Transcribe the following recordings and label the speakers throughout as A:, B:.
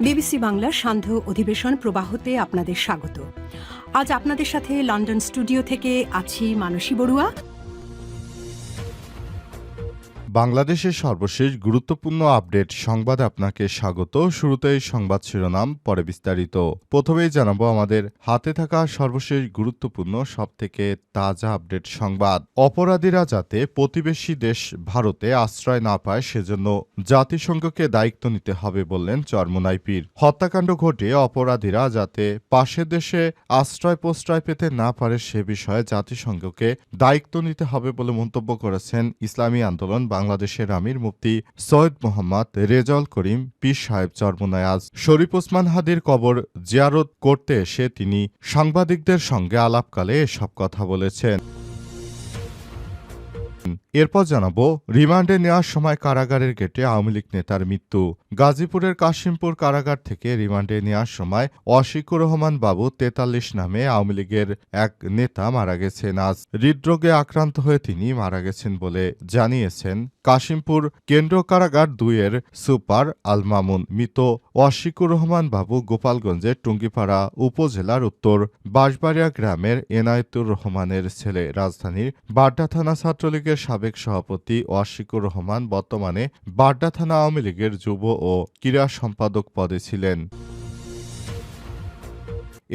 A: BBC বাংলার সান্ধ্য অধিবেশন প্রবাহতে আপনাদের স্বাগত। আজ আপনাদের সাথে লন্ডন স্টুডিও থেকে আছি মানসী বড়ুয়া।
B: বাংলাদেশের সর্বশেষ গুরুত্বপূর্ণ আপডেট সংবাদে আপনাকে স্বাগত। শুরুতেই সংবাদ শিরোনাম, পরে বিস্তারিত। প্রথমেই জানাবো আমাদের হাতে থাকা সর্বশেষ গুরুত্বপূর্ণ সবথেকে তাজা আপডেট সংবাদ। অপরাধীরা যাতে প্রতিবেশী দেশ ভারতে আশ্রয় না পায় সেজন্য জাতিসংঘকে দায়িত্ব নিতে হবে বললেন চরমোনাই পীর। হত্যাকাণ্ড ঘটে অপরাধীরা যাতে পাশের দেশে আশ্রয় প্রশ্রয় পেতে না পারে সে বিষয়ে জাতিসংঘকে দায়িত্ব নিতে হবে বলে মন্তব্য করেছেন ইসলামী আন্দোলন বাংলাদেশের আমির মুফতি সৈয়দ মোহাম্মদ রেজাউল করিম পীর সাহেব চরমোনাই। আজ শরীফ ওসমান হাদির কবর জিয়ারত করতে এসে তিনি সাংবাদিকদের সঙ্গে আলাপকালে এসব কথা বলেছেন। এরপর জানাবো, রিমান্ডে নেওয়ার সময় কারাগারের গেটে আওয়ামী লীগ নেতার মৃত্যু। গাজীপুরের কাশিমপুর কারাগার থেকে রিমান্ডে নেওয়ার সময় অশিকুর রহমান বাবু ৪৩ নামে আওয়ামী লীগের এক নেতা মারা গেছেন। আজ হৃদরোগে আক্রান্ত হয়ে তিনি মারা গেছেন বলে জানিয়েছেন কাশিমপুর কেন্দ্র কারাগার ২-এর সুপার আল মামুন। মৃত অশিকুর রহমান বাবু গোপালগঞ্জের টুঙ্গিপাড়া উপজেলার উত্তর বাঁশবাড়িয়া গ্রামের এনায়েতুর রহমানের ছেলে। রাজধানীর বাড্ডা থানা ছাত্রলীগের সাবেক সভাপতি অশিকুর রহমান বর্তমানে বাড্ডা থানা আওয়ামী লীগের যুব ও ক্রীড়া সম্পাদক পদে ছিলেন।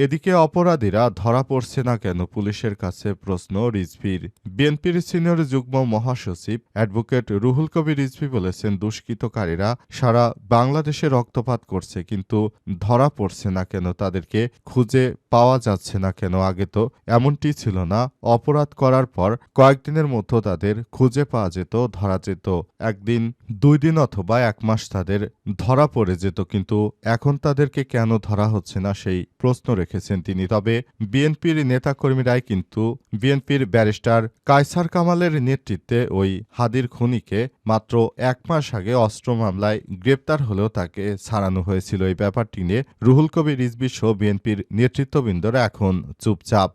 B: এদিকে অপরাধীরা ধরা পড়ছে না কেন, পুলিশের কাছে প্রশ্ন রিজভির। বিএনপির সিনিয়র যুগ্ম মহাসচিব অ্যাডভোকেট রুহুল কবির রিজভী বলেছেন, দুষ্কৃতকারীরা সারা বাংলাদেশে রক্তপাত করছে, কিন্তু ধরা পড়ছে না কেন, তাদেরকে খুঁজে পাওয়া যাচ্ছে না কেন? আগে তো এমনটি ছিল না। অপরাধ করার পর কয়েকদিনের মধ্যে তাদের খুঁজে পাওয়া যেত, ধরা যেত। একদিন, ২ দিন অথবা ১ মাস তাদের ধরা পড়ে যেত, কিন্তু এখন তাদেরকে কেন ধরা হচ্ছে না সেই প্রশ্ন রেখেছেন তিনি। তবে বিএনপির নেতাকর্মীরাই কিন্তু বিএনপির ব্যারিস্টার কায়সার কামালের নেতৃত্বে ওই হাদির খুনিকে মাত্র ১ মাস আগে অস্ত্র মামলায় গ্রেপ্তার হলেও তাকে ছাড়ানো হয়েছিল। এই ব্যাপারটি নিয়ে রুহুল কবির রিজভী সহ বিএনপির নেতৃত্ববৃন্দরা এখন চুপচাপ।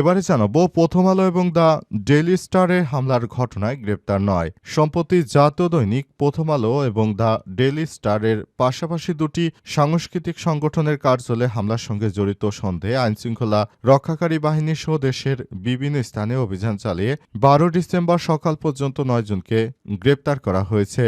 B: এবারে জানাবো, প্রথম আলো এবং দ্য ডেইলি স্টারের হামলার ঘটনায় গ্রেপ্তার নয়। সম্প্রতি জাতীয় দৈনিক প্রথম আলো এবং দ্য ডেইলি স্টারের পাশাপাশি দুটি সাংস্কৃতিক সংগঠনের কার্যালয়ে হামলার সঙ্গে জড়িত সন্দেহে আইনশৃঙ্খলা রক্ষাকারী বাহিনী সহ দেশের বিভিন্ন স্থানে অভিযান চালিয়ে ১২ ডিসেম্বর সকাল পর্যন্ত ৯ জনকে গ্রেপ্তার করা হয়েছে।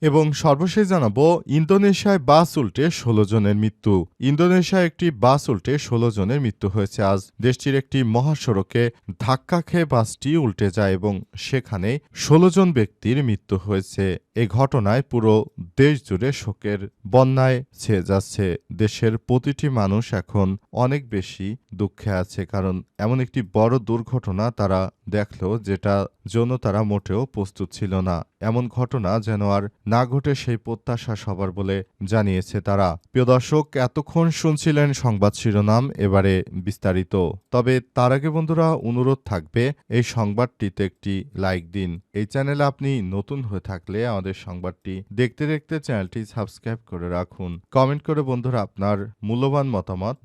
B: এবং সর্বশেষ জানাবো, ইন্দোনেশিয়ায় বাস উল্টে ১৬ জনের মৃত্যু। ইন্দোনেশিয়ায় একটি বাস উল্টে ১৬ জনের মৃত্যু হয়েছে। আজ দেশটির একটি মহাসড়কে ধাক্কা খেয়ে বাসটি উল্টে যায় এবং সেখানে ১৬ জন ব্যক্তির মৃত্যু হয়েছে। এই ঘটনায় পুরো দেশ জুড়ে শোকের বন্যায় ছেয়ে যাচ্ছে। দেশের প্রতিটি মানুষ এখন অনেক বেশি দুঃখে আছে, কারণ এমন একটি বড় দুর্ঘটনা তারা দেখল যেটা জন্য তারা মোটেও প্রস্তুত ছিল না। এমন ঘটনা যেন আর না ঘটে সেই প্রত্যাশা সবার বলে জানিয়েছে তারা। প্রিয় দর্শক, এতক্ষণ শুনছিলেন সংবাদ শিরোনাম, এবারে বিস্তারিত। তবে তার আগে বন্ধুরা, অনুরোধ থাকবে এই সংবাদটিতে একটি লাইক দিন। এই চ্যানেলে আপনি নতুন হয়ে থাকলে আমাদের সংবাদটি দেখতে দেখতে চ্যানেলটি সাবস্ক্রাইব করে রাখুন। কমেন্ট করে বন্ধুরা আপনার মূল্যবান মতামত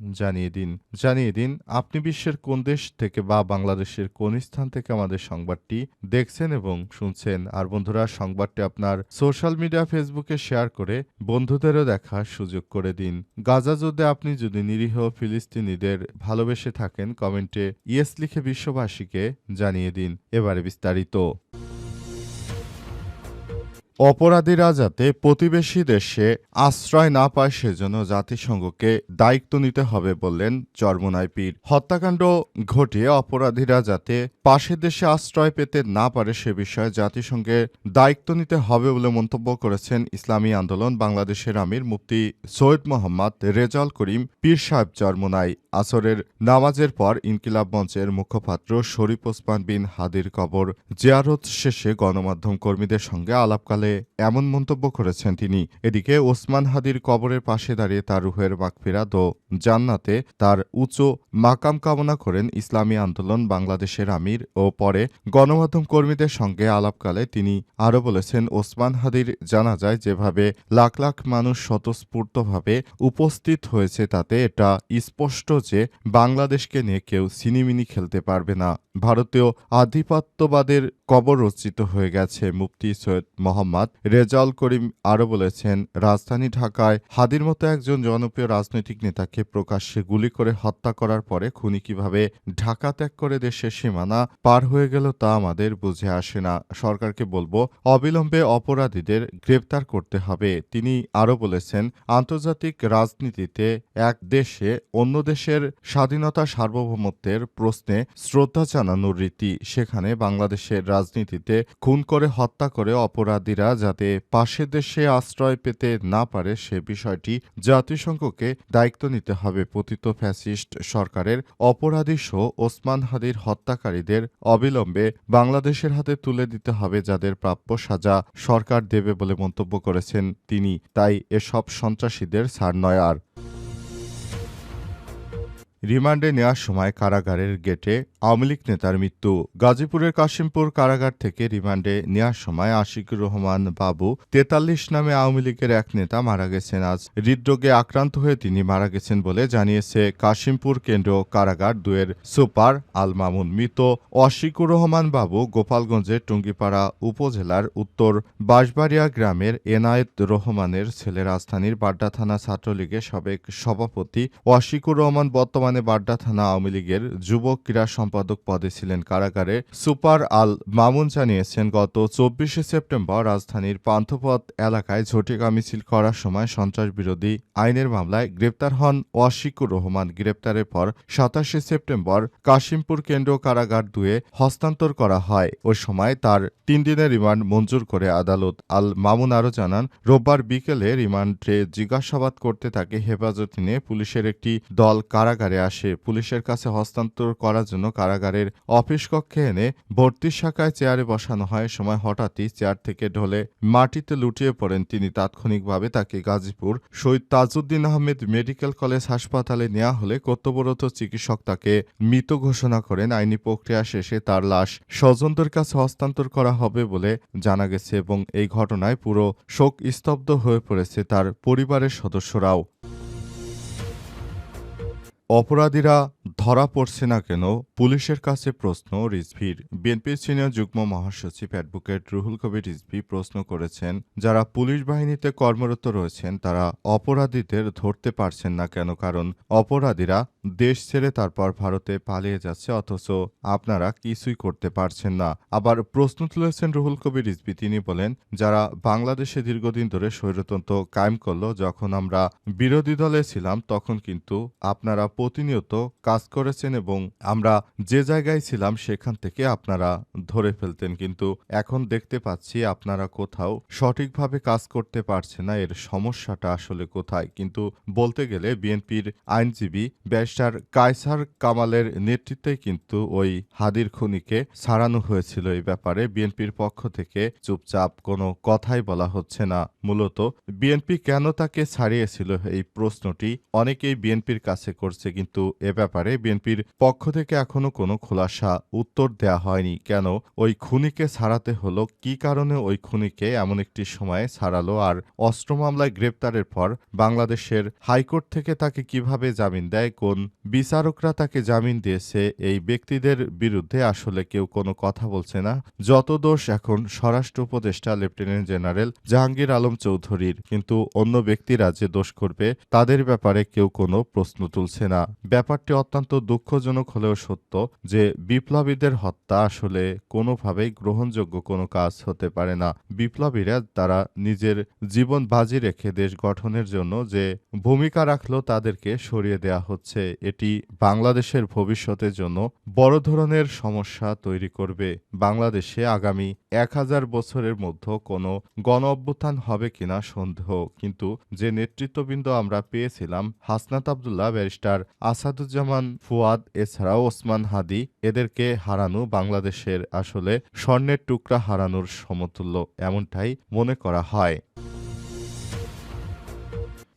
B: জানিয়ে দিন আপনি বিশ্বের কোন দেশ থেকে বা বাংলাদেশের কোন স্থান থেকে আমাদের সংবাদটি দেখছেন এবং শুনছেন। আর বন্ধুরা, সংবাদটি আপনার সোশ্যাল মিডিয়া ফেসবুকে শেয়ার করে বন্ধুদেরও দেখার সুযোগ করে দিন। গাজা যুদ্ধে আপনি যদি নিরীহ ফিলিস্তিনিদের ভালোবেসে থাকেন, কমেন্টে ইয়েস লিখে বিশ্ববাসীকে জানিয়ে দিন। এবারে বিস্তারিত। অপরাধীরা যাতে প্রতিবেশী দেশে আশ্রয় না পায় সেজন্য জাতিসংঘকে দায়িত্ব নিতে হবে বললেন চরমোনাই পীর। হত্যাকাণ্ড ঘটিয়ে অপরাধীরা যাতে পাশের দেশে আশ্রয় পেতে না পারে সে বিষয়ে জাতিসংঘের দায়িত্ব নিতে হবে বলে মন্তব্য করেছেন ইসলামী আন্দোলন বাংলাদেশের আমির মুফতি সৈয়দ মোহাম্মদ রেজাউল করিম পীর সাহেব চরমোনাই। আসরের নামাজের পর ইনকিলাব মঞ্চের মুখপাত্র শরীফ ওসমান বিন হাদির কবর জিয়ারত শেষে গণমাধ্যম কর্মীদের সঙ্গে আলাপকালে এমন মন্তব্য করেছেন তিনি। এদিকে ওসমান হাদির কবরের পাশে দাঁড়িয়ে তার রুহের মাগফিরাত ও জান্নাতে তার উচ্চ মাকাম কামনা করেন ইসলামী আন্দোলন বাংলাদেশের আমির ও পরে গণমাধ্যম কর্মীদের সঙ্গে আলাপকালে তিনি আরও বলেছেন, ওসমান হাদির জানাজায় যেভাবে লাখ লাখ মানুষ স্বতঃস্ফূর্তভাবে উপস্থিত হয়েছে তাতে এটা স্পষ্ট যে বাংলাদেশকে নিয়ে কেউ সিনিমিনি খেলতে পারবে না। ভারতীয় আধিপত্যবাদের কবর রচিত হয়ে গেছে। মুফতি সৈয়দ মোহাম্মদ রেজাউল করিম আরও বলেছেন, রাজধানী ঢাকায় হাদির মতো একজন জনপ্রিয় রাজনৈতিক নেতাকে প্রকাশ্যে গুলি করে হত্যা করার পরে খুনি কিভাবে ঢাকা ত্যাগ করে দেশের সীমানা পার হয়ে গেল তা আমাদের বুঝে আসে না। সরকারকে বলবো অবিলম্বে অপরাধীদের গ্রেপ্তার করতে হবে। তিনি আরও বলেছেন, আন্তর্জাতিক রাজনীতিতে এক দেশে অন্য দেশের স্বাধীনতা সার্বভৌমত্বের প্রশ্নে শ্রদ্ধা জানানোর রীতি, সেখানে বাংলাদেশের রাজনীতিতে খুন করে হত্যা করে অপরাধীরা যাতে পাশের দেশে আশ্রয় পেতে না পারে সে বিষয়টি জাতিসংঘকে দায়িত্ব নিতে হবে। পতিত ফ্যাসিস্ট সরকারের অপরাধী সহ ওসমান হাদির হত্যাকারীদের অবিলম্বে বাংলাদেশের হাতে তুলে দিতে হবে, যাদের প্রাপ্য সাজা সরকার দেবে বলে মন্তব্য করেছেন তিনি। তাই এসব সন্ত্রাসীদের ছাড় নয়। আর রিমান্ডে নেওয়ার সময় কারাগারের গেটে আওয়ামী লীগ নেতার মৃত্যু। গাজীপুরের কাশিমপুর কারাগার থেকে রিমান্ডে নেওয়ার সময় আশিকুর রহমান বাবু ৪৩ নামে আওয়ামী লীগের এক নেতা মারা গেছেন। আজ হৃদরোগে আক্রান্ত হয়ে তিনি মারা গেছেন বলে জানিয়েছে কাশিমপুর কেন্দ্রীয় কারাগার ২-এর সুপার আল মামুন। মৃত আশিকুর রহমান বাবু গোপালগঞ্জের টুঙ্গিপাড়া উপজেলার উত্তর বাঁশবাড়িয়া গ্রামের এনায়েত রহমানের ছেলে। রাজধানীর বাড্ডা থানা ছাত্রলীগের সাবেক সভাপতি আশিকুর রহমান বর্তমানে বাড্ডা থানা আওয়ামী লীগের যুব ক্রীড়া সম্পাদক পদে ছিলেন। কারাগারে সুপার আল মামুন জানিয়েছেন, গত ২৪শে সেপ্টেম্বর রাজধানীর পান্থপথ এলাকায় ঝটিকা মিছিল করার সময় সন্ত্রাসবিরোধী আইনের মামলায় গ্রেপ্তার হন আশিকুর রহমান। গ্রেপ্তারের পর ২৭শে সেপ্টেম্বর কাশিমপুর কেন্দ্রীয় কারাগার ২-এ হস্তান্তর করা হয়। ওই সময় তার ৩ দিনের রিমান্ড মঞ্জুর করে আদালত। আল মামুন আরও জানান, রোববার বিকেলে রিমান্ডে জিজ্ঞাসাবাদ করতে তাকে হেফাজতে নিয়ে পুলিশের একটি দল কারাগারে আসে। পুলিশের কাছে হস্তান্তর করার জন্য কারাগারের অফিস কক্ষে এনে ভর্তির শাখায় চেয়ারে বসানো হয়। সময় হঠাৎই চেয়ার থেকে ঢলে মাটিতে লুটিয়ে পড়েন তিনি। তাৎক্ষণিকভাবে তাকে গাজীপুর শহীদ তাজউদ্দিন আহমেদ মেডিকেল কলেজ হাসপাতালে নেওয়া হলে কর্তব্যরত চিকিৎসক তাকে মৃত ঘোষণা করেন। আইনি প্রক্রিয়া শেষে তার লাশ স্বজনদের কাছে হস্তান্তর করা হবে বলে জানা গেছে এবং এই ঘটনায় পুরো শোক স্তব্ধ হয়ে পড়েছে তার পরিবারের সদস্যরাও। অপরাধীরা ধরা পড়ছে না কেন, পুলিশের কাছে প্রশ্ন রিজভির। বিএনপির সিনিয়র যুগ্ম মহাসচিব অ্যাডভোকেট রুহুল কবির রিজভী প্রশ্ন করেছেন, যারা পুলিশ বাহিনীতে কর্মরত রয়েছেন তারা অপরাধীদের ধরতে পারছেন না কেন? কারণ অপরাধীরা দেশ ছেড়ে তারপর ভারতে পালিয়ে যাচ্ছে, অথচ আপনারা কিছুই করতে পারছেন না। আবার প্রশ্ন তুলেছেন রুহুল কবির রিজভী। তিনি বলেন, যারা বাংলাদেশে দীর্ঘদিন ধরে স্বৈরতন্ত্র কায়েম করলো, যখন আমরা বিরোধী দলে ছিলাম তখন কিন্তু আপনারা প্রতিনিয়ত কাজ করেছেন এবং আমরা যে জায়গায় ছিলাম সেখান থেকে আপনারা ধরে ফেলতেন, কিন্তু এখন দেখতে পাচ্ছি আপনারা কোথাও সঠিকভাবে কাজ করতে পারছেন না। এর সমস্যাটা আসলে কোথায়? কিন্তু বলতে গেলে বিএনপির আইনজীবী ব্যারিস্টার কায়সার কামালের নেতৃত্বে কিন্তু ওই হাদির খুনিকে ছাড়ানো হয়েছিল। এই ব্যাপারে বিএনপির পক্ষ থেকে চুপচাপ কোনো কথাই বলা হচ্ছে না। মূলত বিএনপি কেন তাকে ছাড়িয়েছিল এই প্রশ্নটি অনেকেই বিএনপির কাছে করছে, কিন্তু এ ব্যাপারে বিএনপির পক্ষ থেকে এখনো কোনো খোলাসা উত্তর দেয়া হয়নি। কেন ওই খুনিকে ছাড়াতে হলো, কি কারণে ওই খুনিকে এমন একটি সময়ে ছাড়ালো, আর অস্ত্র মামলায় গ্রেপ্তারের পর বাংলাদেশের হাইকোর্ট থেকে তাকে কিভাবে জামিন দেয়, কোন বিচারকরা তাকে জামিন দিয়েছে, এই ব্যক্তিদের বিরুদ্ধে আসলে কেউ কোনো কথা বলছে না। যত দোষ এখন স্বরাষ্ট্র উপদেষ্টা লেফটেন্যান্ট জেনারেল জাহাঙ্গীর আলম চৌধুরীর, কিন্তু অন্য ব্যক্তিরা যে দোষ করবে তাদের ব্যাপারে কেউ কোনো প্রশ্ন তুলছে না। ব্যাপারটি অত্যন্ত দুঃখজনক হলেও সত্য যে বিপ্লবীদের হত্যা আসলে কোনোভাবেই গ্রহণযোগ্য কোনো কাজ হতে পারে না। বিপ্লবীরা তারা নিজের জীবন বাজি রেখে দেশ গঠনের জন্য যে ভূমিকা রাখলো তাদেরকে সরিয়ে দেয়া হচ্ছে। এটি বাংলাদেশের ভবিষ্যতের জন্য বড় ধরনের সমস্যা তৈরি করবে। বাংলাদেশে আগামী ১০০০ বছরের মধ্যে কোনো গণ অভ্যুত্থান হবে কিনা সন্দেহ, কিন্তু যে নেতৃত্ববৃন্দ আমরা পেয়েছিলাম, হাসনাত আব্দুল্লাহ, ব্যারিস্টার আসাদুজ্জামান ফুয়াদ, এছাড়াও ওসমান হাদি, এদেরকে হারানো বাংলাদেশের আসলে স্বর্ণের টুকরা হারানোর সমতুল্য, এমনটাই মনে করা হয়।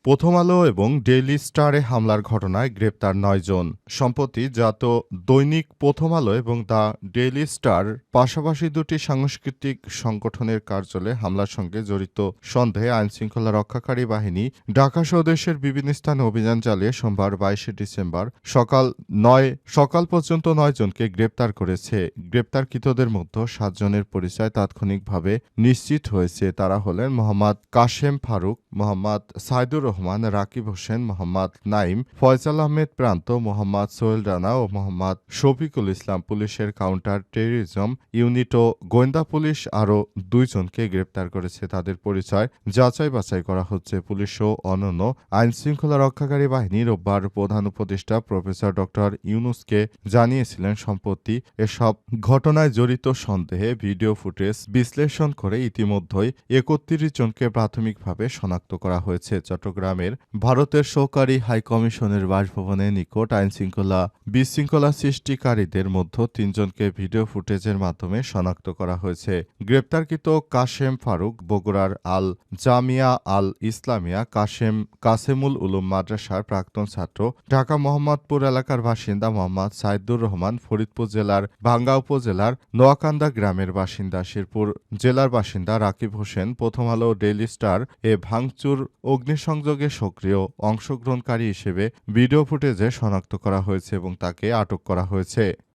B: প্রথম আলো এবং ডেইলি স্টারে হামলার ঘটনায় গ্রেপ্তার ৯ জন। সম্প্রতি জাত দৈনিক প্রথম আলো এবং দ্য ডেইলি স্টার পাশাপাশি দুটি সাংস্কৃতিক সংগঠনের কার্যালয়ে হামলার সঙ্গে জড়িত সন্দেহে আইনশৃঙ্খলা রক্ষাকারী বাহিনী ঢাকাসহ দেশের বিভিন্ন স্থানে অভিযান চালিয়ে সোমবার ২২শে ডিসেম্বর সকাল পর্যন্ত ৯ জনকে গ্রেপ্তার করেছে। গ্রেপ্তারকৃতদের মধ্যে ৭ জনের পরিচয় তাৎক্ষণিকভাবে নিশ্চিত হয়েছে। তারা হলেন মোহাম্মদ কাশেম ফারুক, মোহাম্মদ সাইদুর রহমান, রাকিব হোসেন, মোহাম্মদ নাইম, ফয়সাল আহমেদ প্রান্ত, মোহাম্মদ সোহেল রানা ও মোহাম্মদ শফিকুল ইসলাম। পুলিশের কাউন্টার টেররিজম ইউনিট ও গোয়েন্দা পুলিশ আরও ২ জনকে গ্রেপ্তার করেছে। তাদের পরিচয় যাচাই বাছাই করা হচ্ছে। পুলিশ ও অন্যান্য আইনশৃঙ্খলা রক্ষাকারী বাহিনী রোববার প্রধান উপদেষ্টা প্রফেসর ডক্টর ইউনূসকে জানিয়েছিলেন, সম্প্রতি এসব ঘটনায় জড়িত সন্দেহে ভিডিও ফুটেজ বিশ্লেষণ করে ইতিমধ্যেই ৩১ জনকে প্রাথমিকভাবে শনাক্ত করা হয়েছে। চট্টগ্রামের ভারতের সহকারী হাইকমিশনের বাসভবনের নিকট বিশৃঙ্খলা সৃষ্টিকারীদের মধ্যে ৩ জনকে ভিডিও ফুটেজের মাধ্যমে শনাক্ত করা হয়েছে। গ্রেপ্তারকৃত কাশেম ফারুক বগুড়ার আল জামিয়া আল ইসলামিয়া কাসেমুল উলুম মাদ্রাসার প্রাক্তন ছাত্র। ঢাকা মোহাম্মদপুর এলাকার বাসিন্দা মোহাম্মদ সাইদুর রহমান ফরিদপুর জেলার ভাঙ্গা উপজেলার নোয়াকান্দা গ্রামের বাসিন্দা। শেরপুর জেলার বাসিন্দা রাকিব হোসেন প্রথম আলো ডেইলি স্টার এ ভাঙচুর অগ্নিসংযোগে সক্রিয় অংশগ্রহণকারী হিসেবে ভিডিও ফুটেজে শনাক্ত করা হয়েছে এবং তাকে আটক করা হয়েছে।